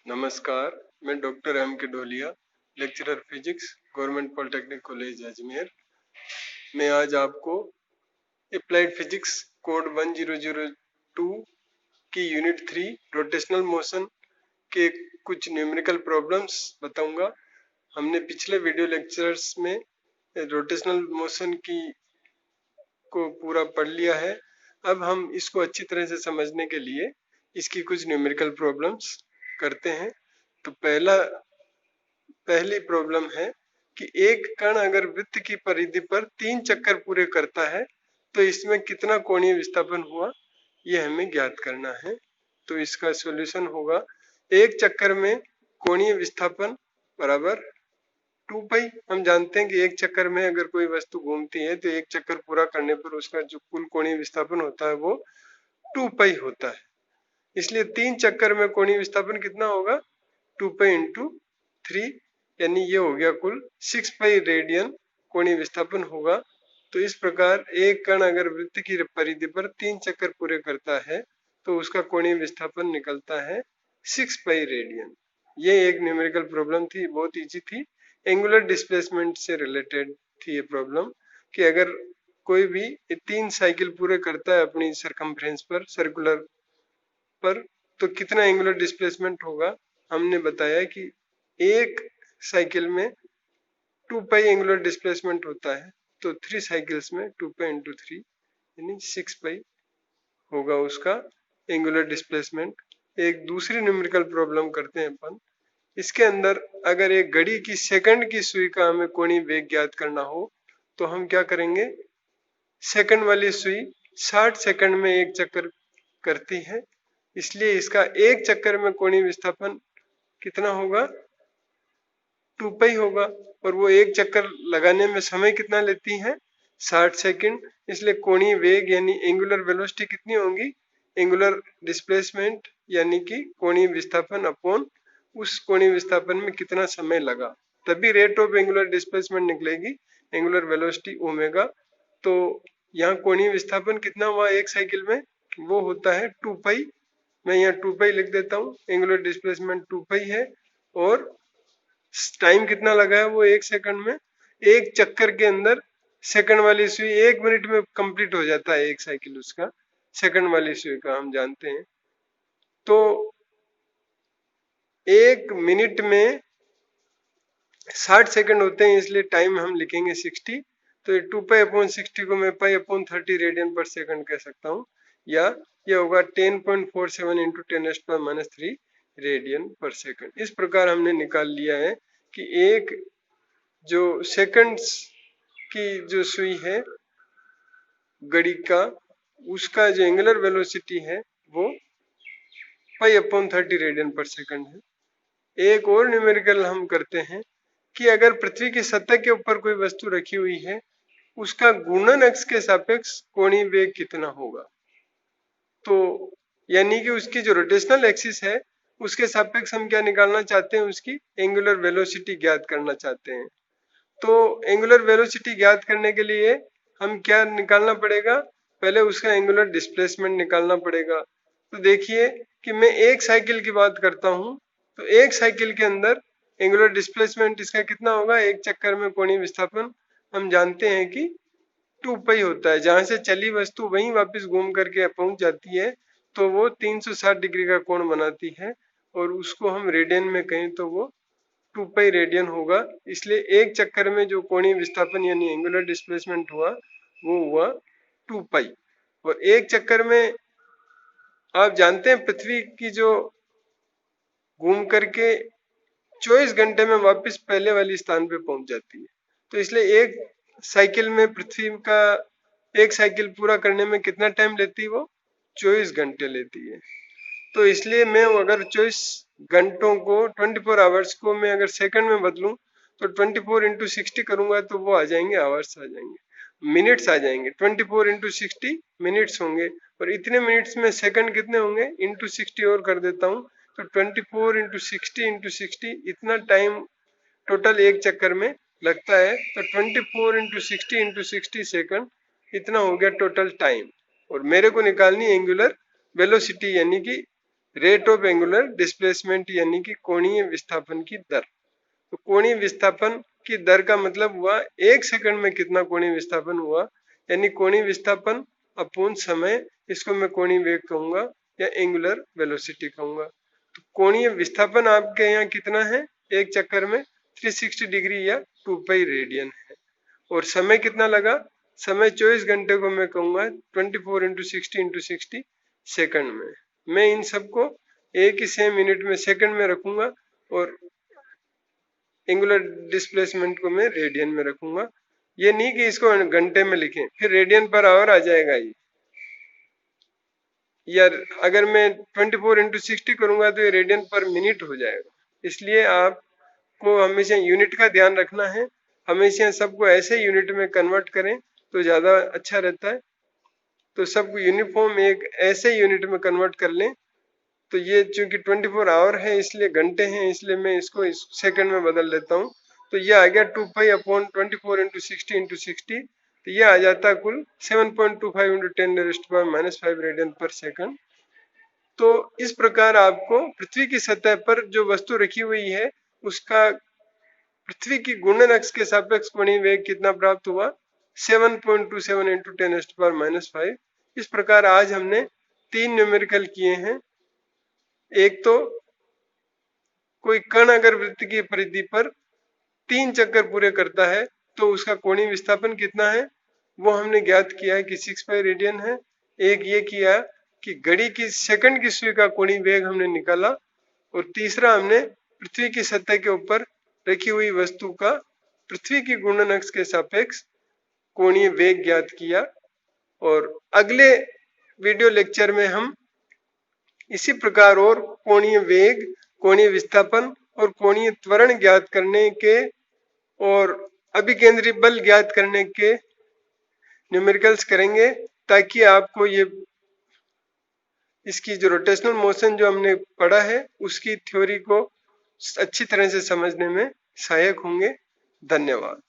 नमस्कार, मैं doctor M के ढोलिया, lecturer physics, government polytechnic college Ajmer. मैं आज आपको अप्लाइड फिजिक्स कोड 1002 की यूनिट 3 रोटेशनल मोशन के कुछ न्यूमेरिकल प्रॉब्लम्स बताऊंगा। हमने पिछले वीडियो लेक्चर्स में रोटेशनल मोशन की को पूरा पढ़ लिया है। अब हम इसको अच्छी तरह से समझने के लिए इसकी कुछ न्यूमेरिकल प्रॉब्लम्स करते हैं। तो पहली प्रॉब्लम है कि एक कण अगर वृत्त की परिधि पर 3 चक्कर पूरे करता है तो इसमें कितना कोणीय विस्थापन हुआ, यह हमें ज्ञात करना है। तो इसका सॉल्यूशन होगा, एक चक्कर में कोणीय विस्थापन बराबर 2 पाई। हम जानते हैं कि एक चक्कर में अगर कोई वस्तु घूमती है तो एक चक्कर पूरा करने पर उसका जो कुल कोणीय विस्थापन होता है वो 2 पाई होता है। इसलिए 3 चक्कर में कोणीय विस्थापन कितना होगा, 2 पाई इंटू 3, यानी ये हो गया कुल 6 पाई रेडियन कोणीय विस्थापन होगा। तो इस प्रकार एक कण अगर वृत्त की परिधि पर 3 चक्कर पूरे करता है तो उसका कोणीय विस्थापन निकलता है 6 पाई रेडियन। ये एक न्यूमेरिकल प्रॉब्लम थी, बहुत इजी थी, एंगुलर डिस्प्लेसमेंट से रिलेटेड थी ये प्रॉब्लम कि अगर कोई भी 3 साइकिल पूरे करता है अपनी सरकमफ्रेंस पर, सर्कुलर पर, तो कितना एंगुलर डिस्प्लेसमेंट होगा। हमने बताया कि एक साइकिल में 2 पाई एंगुलर डिस्प्लेसमेंट होता है, तो 3 साइकिल्स में 2 पाई इंटू 3 यानी 6 पाई होगा उसका एंगुलर डिस्प्लेसमेंट। एक दूसरी न्यूमेरिकल प्रॉब्लम करते हैं अपन। इसके अंदर अगर एक घड़ी की सेकंड की सुई का हमें कोणीय वेग ज्ञात करना हो तो हम क्या करेंगे, सेकंड वाली सुई 60 सेकंड में एक चक्कर करती है, इसलिए इसका एक चक्कर में कोणीय विस्थापन कितना होगा, 2 पाई होगा। और वो एक चक्कर लगाने में समय कितना लेती है, 60 सेकंड। इसलिए कोणीय वेग यानी एंगुलर वेलोसिटी कितनी होगी, एंगुलर डिस्प्लेसमेंट यानी कि कोणीय विस्थापन अपॉन उस कोणीय विस्थापन में कितना समय लगा, तभी रेट ऑफ एंगुलर डिस्प्लेसमेंट निकलेगी, एंगुलर वेलोसिटी ओमेगा। तो यहाँ कोणीय विस्थापन कितना हुआ एक साइकिल में, वो होता है 2 पाई। मैं यहाँ 2 पाई लिख देता हूँ, एंगुलर डिस्प्लेसमेंट 2 पाई है और टाइम कितना लगा है वो एक सेकंड में। एक चक्कर के अंदर सेकंड वाली सुई 1 मिनट में कंप्लीट हो जाता है एक साइकिल उसका, सेकंड वाली सुई का हम जानते हैं। तो 1 मिनट में 60 सेकंड होते हैं, इसलिए टाइम हम लिखेंगे 60। तो ये 2 पाई अपॉन 60 को मैं पाई अपॉन 30 रेडियन पर सेकंड कह सकता हूँ, या ये होगा 10.47 इंटू 10⁻³ रेडियन पर सेकंड। इस प्रकार हमने निकाल लिया है कि एक जो सेकंड्स की जो सुई है घड़ी का, उसका जो एंगुलर वेलोसिटी है वो पाई अपॉन 30 रेडियन पर सेकंड है। एक और न्यूमेरिकल हम करते हैं कि अगर पृथ्वी की सतह के ऊपर कोई वस्तु रखी हुई है, उसका घूर्णन अक्ष के सापेक्ष कोणीय वेग कितना होगा। तो यानी कि उसकी जो रोटेशनल एक्सिस है उसके सापेक्ष हम क्या निकालना चाहते हैं, उसकी एंगुलर वेलोसिटी ज्ञात करना चाहते हैं। तो एंगुलर वेलोसिटी ज्ञात करने के लिए हम क्या निकालना पड़ेगा, पहले उसका एंगुलर डिस्प्लेसमेंट निकालना पड़ेगा। तो देखिए कि मैं एक साइकिल की बात करता हूं, तो एक साइकिल के अंदर एंगुलर डिस्प्लेसमेंट इसका कितना होगा, एक चक्कर में कोणीय विस्थापन हम जानते हैं कि 2 पाई होता है। जहां से चली वस्तु वहीं वापस घूम करके पहुंच जाती है, तो वो 360 डिग्री का कोण बनाती है, और उसको हम रेडियन में कहें तो वो 2 पाई रेडियन होगा। इसलिए एक चक्कर में जो कोणीय विस्थापन यानी एंगुलर डिस्प्लेसमेंट हुआ वो हुआ 2 पाई। और एक चक्कर में आप जानते हैं पृथ्वी की जो घूम करके 24 घंटे में वापस पहले वाली स्थान पे पहुंच जाती है। तो इसलिए एक साइकिल में पृथ्वी का एक साइकिल पूरा करने में कितना टाइम लेती है, वो 24 घंटे लेती है। तो इसलिए मैं अगर 24 घंटों को 24 आवर्स को मैं अगर सेकंड में बदलूं तो 24 इंटू 60 करूंगा तो वो आ जाएंगे आवर्स, आ जाएंगे मिनट्स, आ जाएंगे 24 इंटू 60 मिनट्स होंगे। और इतने मिनट्स में सेकंड कितने होंगे, इंटू 60 और कर देता हूँ, तो 24 इंटू 60 इतना टाइम टोटल एक चक्कर में लगता है। तो 24 इंटू 60 सेकंड इतना हो गया टोटल टाइम। और मेरे को निकालनी एंगुलर वेलोसिटी यानी कि रेट ऑफ एंगुलर डिस्प्लेसमेंट यानी कि कोणीय विस्थापन की दर। तो कोणीय विस्थापन की दर का मतलब हुआ 1 सेकंड में कितना कोणीय विस्थापन हुआ, यानी कोणीय विस्थापन अपूर्ण समय, इसको मैं कोणीय वेग कहूंगा या एंगुलर वेलोसिटी कहूंगा। तो कोणीय विस्थापन आपके यहाँ कितना है एक चक्कर में 360 डिग्री या 2 पाई रेडियन है। और समय कितना लगा, समय 24 घंटे को मैं कहूंगा 24 इंटू 60 इंटू 60 सेकंड में। मैं इन सबको एक ही सेम मिनट में सेकंड में रखूंगा और एंगुलर डिस्प्लेसमेंट को मैं रेडियन में रखूंगा। ये नहीं कि इसको घंटे में लिखें, फिर रेडियन पर आवर आ जाएगा ये। यार अगर मैं 24 इंटू 60 करूंगा तो ये रेडियन पर मिनट हो जाएगा। इसलिए आपको हमेशा यूनिट का ध्यान रखना है, हमेशा सबको ऐसे यूनिट में कन्वर्ट करें तो ज्यादा अच्छा रहता है। तो सबको यूनिफॉर्म एक ऐसे यूनिट में कन्वर्ट कर लें। तो ये चूंकि 24 आवर है इसलिए घंटे हैं, इसलिए मैं इसको इस सेकंड में बदल लेता हूँ। तो ये आ गया 2 पाई अपॉन 24 इंटू 60 इंटू 60। तो ये आ जाता है कुल 7.25 इंटू 10⁻⁻5 रेडियन पर सेकंड। तो इस प्रकार आपको पृथ्वी की सतह पर जो वस्तु रखी हुई है उसका पृथ्वी की घूर्णन अक्ष के सापेक्ष कोणीय वेग कितना प्राप्त हुआ, 7.27 इंटू 10⁻⁵। इस प्रकार आज हमने 3 न्यूमेरिकल किए हैं। एक तो कोई कण अगर वृत्त की परिधि पर 3 चक्कर पूरे करता है तो उसका कोणीय विस्थापन कितना है, वो हमने ज्ञात किया है कि 6 पाई रेडियन है। एक ये किया कि घड़ी की सेकंड की सुई का कोणीय वेग हमने निकाला। और तीसरा हमने पृथ्वी की सतह के ऊपर रखी हुई वस्तु का पृथ्वी की घूर्णन अक्ष के सापेक्ष कोणीय वेग ज्ञात किया। और अगले वीडियो लेक्चर में हम इसी प्रकार और कोणीय वेग, कोणीय विस्थापन और कोणीय त्वरण ज्ञात करने के और अभिकेंद्री बल ज्ञात करने के न्यूमेरिकल्स करेंगे, ताकि आपको ये इसकी जो रोटेशनल मोशन जो हमने पढ़ा है उसकी थ्योरी को अच्छी तरह से समझने में सहायक होंगे। धन्यवाद।